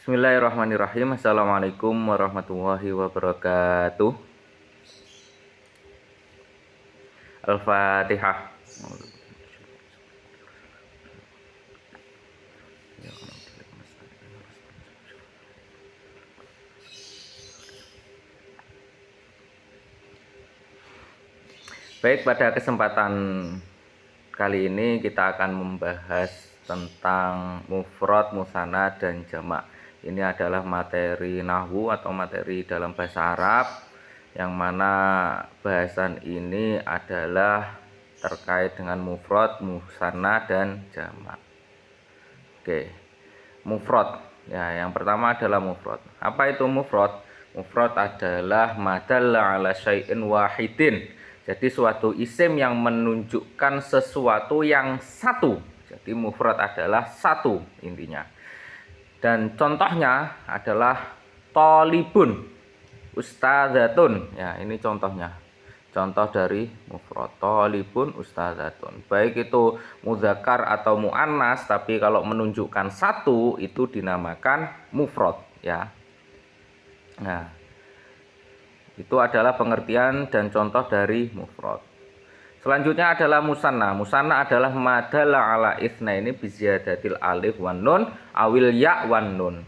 Bismillahirrahmanirrahim. Assalamualaikum warahmatullahi wabarakatuh. Al-Fatihah. Baik, pada kesempatan kali ini kita akan membahas tentang mufrad, musanna, dan jamak. Ini adalah materi nahwu atau materi dalam bahasa Arab, yang mana bahasan ini adalah terkait dengan mufrad, musanna, dan jamak. Oke, mufrad. Ya, yang pertama adalah mufrad. Apa itu mufrad? Mufrad adalah madalla ala syai'in wahidin. Jadi suatu isim yang menunjukkan sesuatu yang satu. Jadi mufrad adalah satu intinya. Dan contohnya adalah tolibun, ustadzatun. Ya, ini contohnya. Contoh dari mufrad, tolibun, ustadzatun. Baik itu muzakkar atau muannas, tapi kalau menunjukkan satu itu dinamakan mufrad, ya. Nah, itu adalah pengertian dan contoh dari mufrad. Selanjutnya adalah musanna. Musanna adalah madalla ala itsnaini bi ziyadatil alif wan nun awil ya wan nun.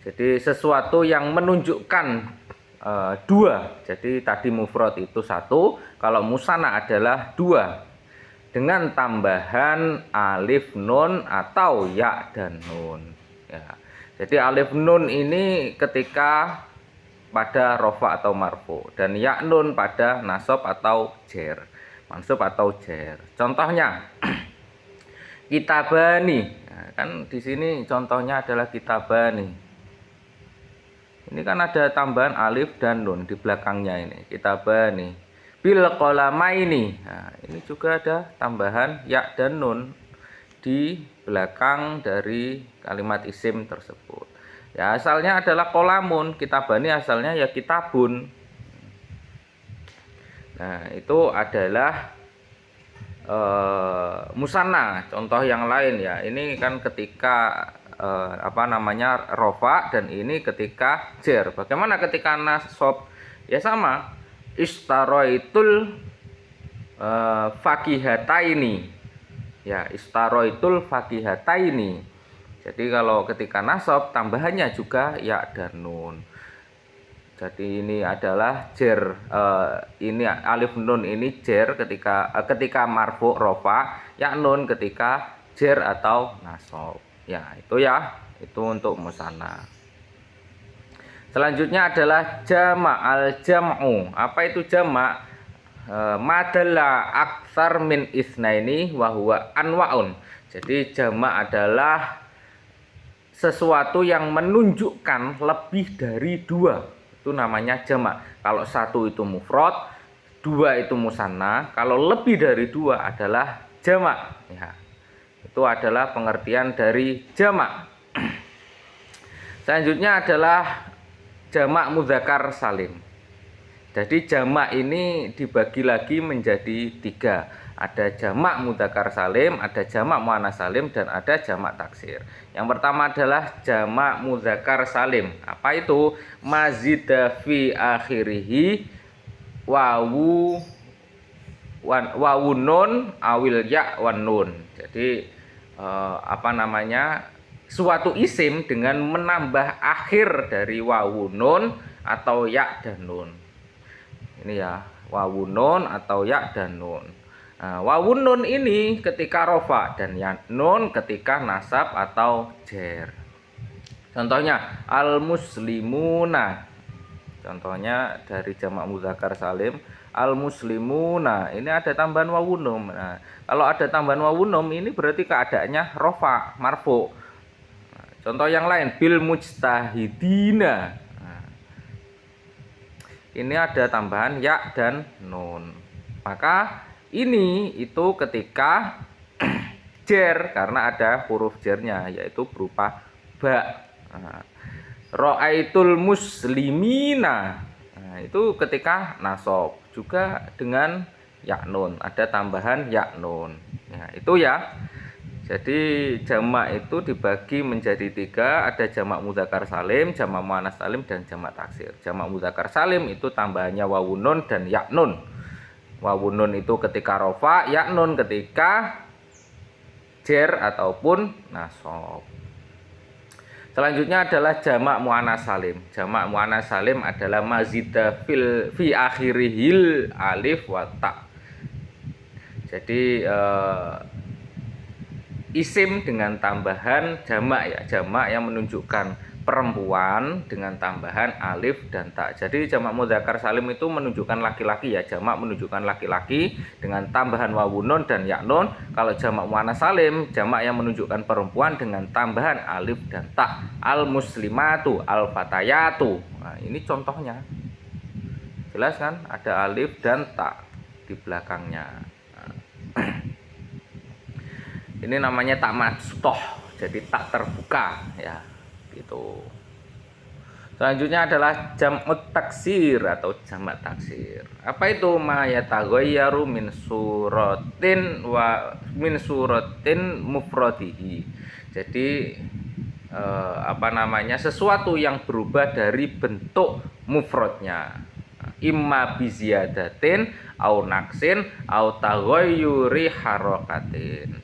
Jadi sesuatu yang menunjukkan dua. Jadi tadi mufrad itu satu, kalau musanna adalah dua dengan tambahan alif nun atau ya dan nun. Ya. Jadi alif nun ini ketika pada rofa atau marfu, dan ya nun pada nasab atau jer, mansub atau jer. Contohnya kitabani. Nah, kan di sini contohnya adalah kitabani. Ini kan ada tambahan alif dan nun di belakangnya ini. Kitabani. Bil qalamaini. Nah, ini juga ada tambahan ya dan nun di belakang dari kalimat isim tersebut. Ya, asalnya adalah kolamun, kitabani asalnya ya kitabun. Nah, itu adalah musanna. Contoh yang lain ya, ini kan ketika rofa, dan ini ketika jer. Bagaimana ketika nasab? Ya sama, istaroitul fakihataini. Ya, istaroitul fakihataini. Jadi kalau ketika nasab tambahannya juga ya dan nun. Jadi ini adalah jer, ini alif nun ini jer ketika marfu rofa, ya nun ketika jer atau nasab. Ya, itu ya, itu untuk musanna. Selanjutnya adalah jamak, al jam'u. Apa itu jamak? Madalla aktsar min isnaini wa huwa anwaun. Jadi jamak adalah sesuatu yang menunjukkan lebih dari dua, itu namanya jamak. Kalau satu itu mufrad, dua itu musanna, kalau lebih dari dua adalah jamak. Ya, itu adalah pengertian dari jamak. Selanjutnya adalah jamak mudzakkar salim. Jadi jamak ini dibagi lagi menjadi tiga. Ada jamak mudzakkar salim, ada jamak muannats salim, dan ada jamak taksir. Yang pertama adalah jamak mudzakkar salim. Apa itu? Mazida fi akhirihi wawun nun awil ya wan nun. Jadi suatu isim dengan menambah akhir dari wawun nun atau ya dan nun. Ini ya, wawun nun atau ya dan nun. Nah, wawun nun ini ketika rofa, dan ya nun ketika nasab atau jer. Contohnya al muslimuna. Contohnya dari jamak mudzakkar salim, al muslimuna. Ini ada tambahan wawun nun. Nah, kalau ada tambahan wawun nun ini berarti keadaannya rofa, marfu. Nah, contoh yang lain, bil mujtahidina. Ini ada tambahan ya dan nun. Maka ini itu ketika jer, karena ada huruf jernya, yaitu berupa ba. Ra'aitul muslimina. Nah, itu ketika nasab, juga dengan ya nun, ada tambahan ya nun. Nah, itu ya. Jadi jamak itu dibagi menjadi 3, ada jamak mudzakkar salim, jamak muannats salim, dan jamak taksir. Jamak mudzakkar salim itu tambahannya wawun nun dan ya nun. Wawun nun itu ketika rofa, ya nun ketika jer ataupun nasab. Selanjutnya adalah jamak muannats salim. Jamak muannats salim adalah mazida fi akhirihil alif wa ta. Jadi isim dengan tambahan jamak ya, jamak yang menunjukkan perempuan dengan tambahan alif dan ta. Jadi jamak mudzakkar salim itu menunjukkan laki-laki ya, jamak menunjukkan laki-laki dengan tambahan wawun nun dan ya nun. Kalau jamak muannats salim, jamak yang menunjukkan perempuan dengan tambahan alif dan ta. Al muslimatu, al fatayatu. Nah, ini contohnya. Jelas kan? Ada alif dan ta di belakangnya. Ini namanya tak maftuh, jadi tak terbuka ya, gitu. Selanjutnya adalah jam'ut taksir atau jamak taksir. Apa itu? Ma yataghayyaru min suratin mufradihi. Jadi sesuatu yang berubah dari bentuk mufradnya. Imma biziyadatin au naksin au taghayyuri harakatin.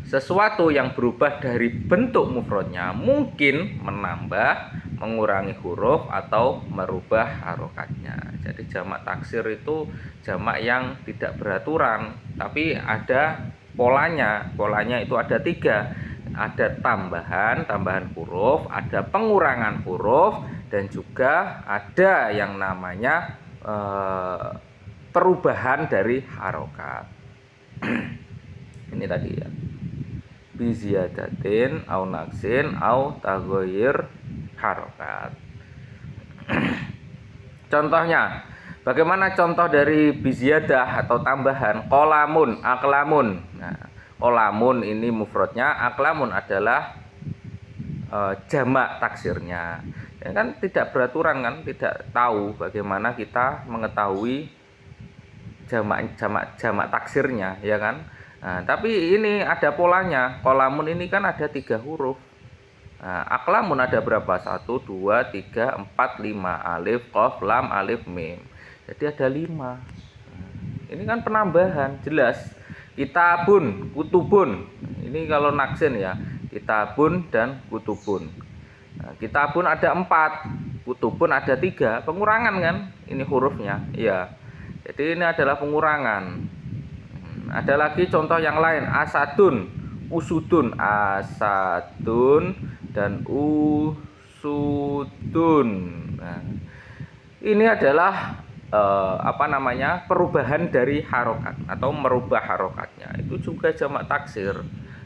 Sesuatu yang berubah dari bentuk mufradnya, mungkin menambah, mengurangi huruf atau merubah harokatnya. Jadi jamak taksir itu jamak yang tidak beraturan, tapi ada polanya. Polanya itu ada 3. Ada tambahan huruf, ada pengurangan huruf, dan juga ada yang namanya perubahan dari harokat. Ini tadi ya, biziyadatin au naksin au taghayyur harokat. Contohnya, bagaimana contoh dari biziyadah atau tambahan? Qolamun, aklamun. Nah, qolamun ini mufradnya, aklamun adalah jamak taksirnya. Ya kan tidak beraturan kan, tidak tahu bagaimana kita mengetahui jamak taksirnya, ya kan? Nah, tapi ini ada polanya. Qolamun ini kan ada 3 huruf. Nah, aklamun ada berapa? 1, 2, 3, 4, 5. Alif, qaf, lam, alif, mim. Jadi ada 5. Ini kan penambahan, jelas. Kitabun, kutubun. Ini kalau naksin ya, kitabun dan kutubun. Nah, kitabun ada 4, kutubun ada 3. Pengurangan kan? Ini hurufnya. Iya. Jadi ini adalah pengurangan. Ada lagi contoh yang lain, asadun, usudun, asadun dan usudun. Nah, ini adalah perubahan dari harokat atau merubah harokatnya. Itu juga jamak taksir.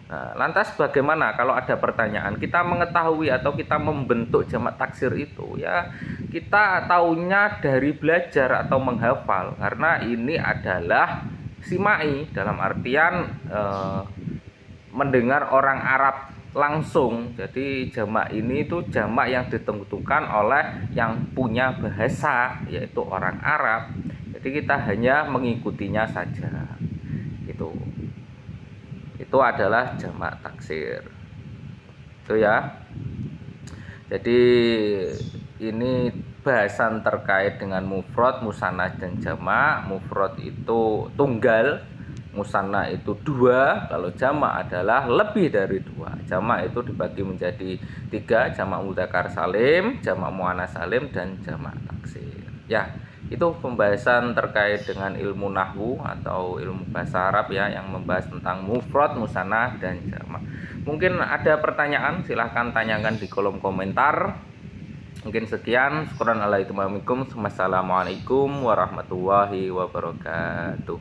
Nah, lantas bagaimana kalau ada pertanyaan? Kita mengetahui atau kita membentuk jamak taksir itu ya, kita taunya dari belajar atau menghafal, karena ini adalah simai, dalam artian mendengar orang Arab langsung. Jadi jamak ini itu jamak yang ditentukan oleh yang punya bahasa, yaitu orang Arab. Jadi kita hanya mengikutinya saja. Itu adalah jamak taksir. Itu ya. Jadi ini bahasan terkait dengan mufrad, musanna dan jamak. Mufrad itu tunggal, musanna itu 2, kalau jamak adalah lebih dari 2. Jamak itu dibagi menjadi 3, jamak mudzakkar salim, jamak muannats salim, dan jamak taksir. Ya, itu pembahasan terkait dengan ilmu nahwu atau ilmu bahasa Arab ya, yang membahas tentang mufrad, musanna, dan jamak. Mungkin ada pertanyaan, silahkan tanyakan di kolom komentar. Mungkin sekian. Assalamualaikum warahmatullahi wabarakatuh.